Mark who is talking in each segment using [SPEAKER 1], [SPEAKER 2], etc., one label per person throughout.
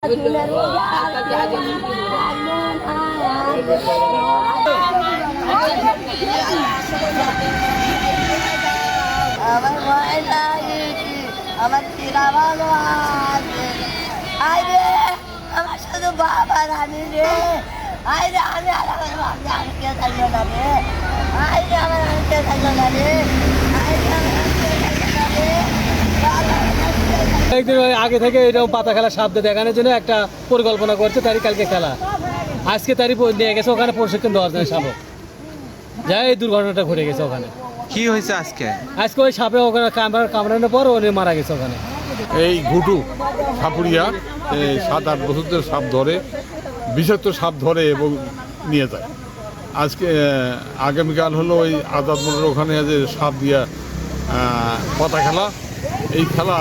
[SPEAKER 1] আমার চিরা ভালো আছে আরে আমার শুধু বাবা রানি রে আরে আমি আর আমার বাবা কে থাকলো না রে আরে আমার কে থাকলো না রে
[SPEAKER 2] একদিন আগে থেকে এরকম পাতা খেলা শব্দ দেখানোর জন্য একটা পরিকল্পনা করছে তারই কালকে খেলা আজকে তারই নিয়ে গেছে ওখানে প্রশিক্ষণ দেওয়ার জন্য শাবক যাই এই দুর্ঘটনাটা ঘটে গেছে ওখানে।
[SPEAKER 3] কি হয়েছে আজকে?
[SPEAKER 2] আজকে ওই সাপে ওখানে কামড়ানোর পর উনি মারা গেছে ওখানে।
[SPEAKER 4] এই ঘুটু সাপুরিয়া 7-8 বছরদের সাপ ধরে, বিষাক্ত সাপ ধরে এবং নিয়ে যায়। আজকে আগামীকাল হলো ওই আজাদ মোড়ের ওখানে যে সাপ দিয়া পাতা খেলা, এই খেলা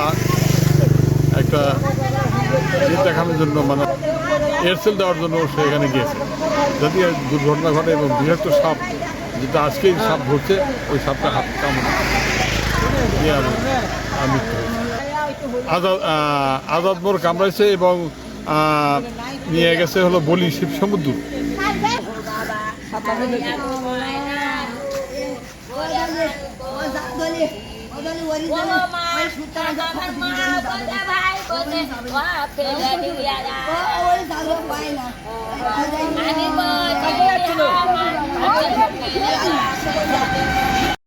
[SPEAKER 4] একটা দেখানোর জন্য মানে এয়ারসেল দেওয়ার জন্য সে এখানে গিয়েছে, যদি দুর্ঘটনা ঘটে এবং বিষাক্ত সাপ যেটা আজকেই সাপ ধরছে ওই সাপটা হাত কামড়ে মৃত্যু হয়েছে। আজাদ মোড় কামড়াইছে এবং নিয়ে গেছে হলো বলি শিব সমুদ্র।
[SPEAKER 1] ভাই